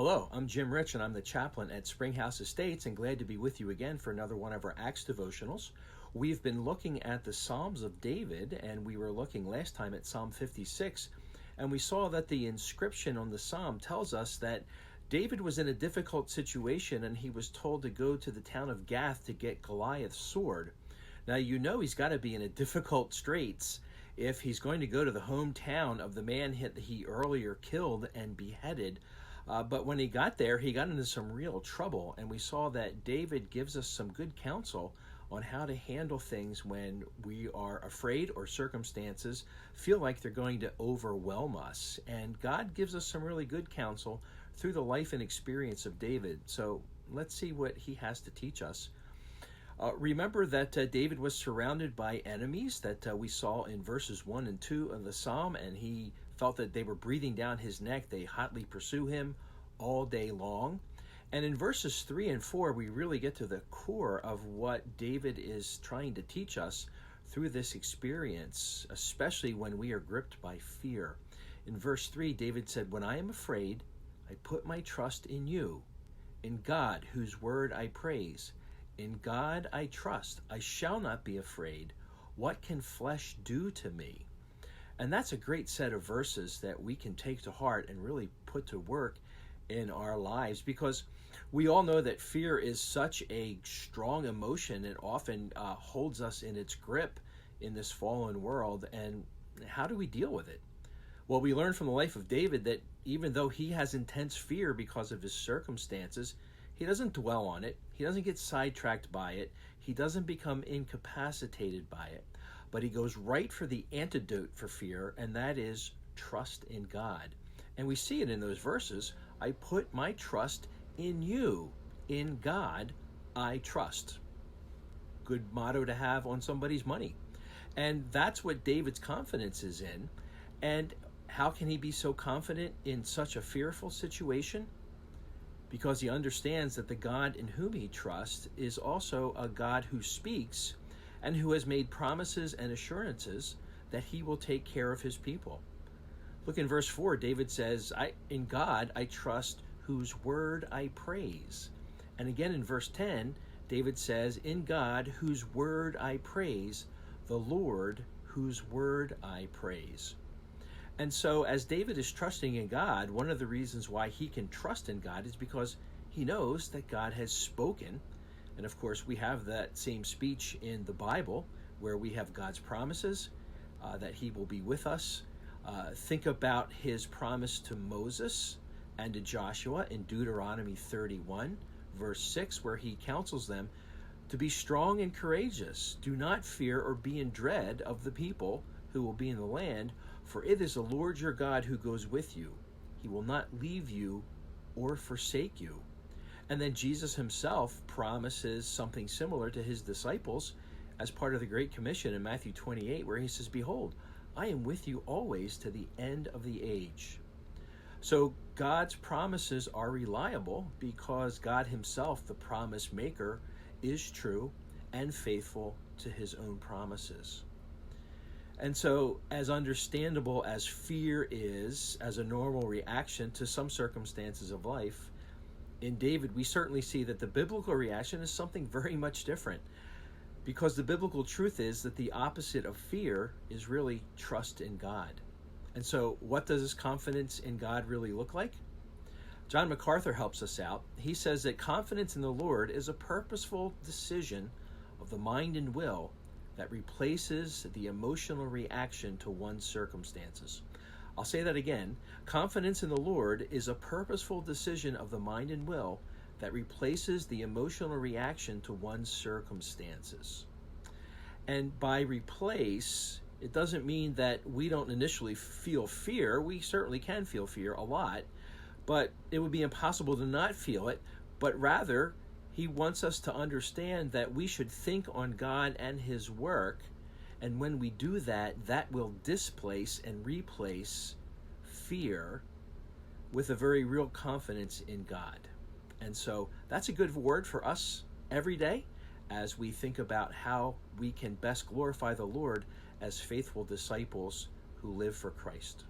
Hello, I'm Jim Rich, and I'm the chaplain at Springhouse Estates, and glad to be with you again for another one of our Acts devotionals. We've been looking at the Psalms of David, and we were looking last time at Psalm 56, and we saw that the inscription on the psalm tells us that David was in a difficult situation, and he was told to go to the town of Gath to get Goliath's sword. Now, you know he's got to be in a difficult straits if he's going to go to the hometown of the man he earlier killed and beheaded. But when he got there, he got into some real trouble, and we saw that David gives us some good counsel on how to handle things when we are afraid or circumstances feel like they're going to overwhelm us. And God gives us some really good counsel through the life and experience of David. So let's see what he has to teach us. Remember that David was surrounded by enemies that we saw in verses 1 and 2 of the psalm, and he felt that they were breathing down his neck. They hotly pursue him all day long. And in verses 3 and 4, we really get to the core of what David is trying to teach us through this experience, especially when we are gripped by fear. In verse 3, David said, "When I am afraid, I put my trust in you, in God, whose word I praise. In God I trust. I shall not be afraid. What can flesh do to me?" And that's a great set of verses that we can take to heart and really put to work in our lives, because we all know that fear is such a strong emotion and often holds us in its grip in this fallen world. And how do we deal with it? Well, we learn from the life of David that even though he has intense fear because of his circumstances, he doesn't dwell on it. He doesn't get sidetracked by it. He doesn't become incapacitated by it. But he goes right for the antidote for fear, and that is trust in God. And we see it in those verses. I put my trust in you. In God, I trust. Good motto to have on somebody's money. And that's what David's confidence is in. And how can he be so confident in such a fearful situation? Because he understands that the God in whom he trusts is also a God who speaks and who has made promises and assurances that he will take care of his people. Look in verse 4, David says, in God I trust, whose word I praise. And again in verse 10, David says, in God, whose word I praise, the Lord, whose word I praise. And so as David is trusting in God, one of the reasons why he can trust in God is because he knows that God has spoken. And of course, we have that same speech in the Bible where we have God's promises that he will be with us. Think about his promise to Moses and to Joshua in Deuteronomy 31, verse 6, where he counsels them to be strong and courageous. Do not fear or be in dread of the people who will be in the land, for it is the Lord your God who goes with you. He will not leave you or forsake you. And then Jesus himself promises something similar to his disciples as part of the Great Commission in Matthew 28, where he says, behold, I am with you always to the end of the age. So God's promises are reliable because God himself, the promise maker, is true and faithful to his own promises. And so, as understandable as fear is as a normal reaction to some circumstances of life, in David we certainly see that the biblical reaction is something very much different, because the biblical truth is that the opposite of fear is really trust in God. And so what does this confidence in God really look like? John MacArthur helps us out. He says that confidence in the Lord is a purposeful decision of the mind and will that replaces the emotional reaction to one's circumstances. I'll say that again. Confidence in the Lord is a purposeful decision of the mind and will that replaces the emotional reaction to one's circumstances. And by replace, it doesn't mean that we don't initially feel fear. We certainly can feel fear a lot, but it would be impossible to not feel it. But rather, he wants us to understand that we should think on God and his work. And when we do that, that will displace and replace fear with a very real confidence in God. And so that's a good word for us every day as we think about how we can best glorify the Lord as faithful disciples who live for Christ.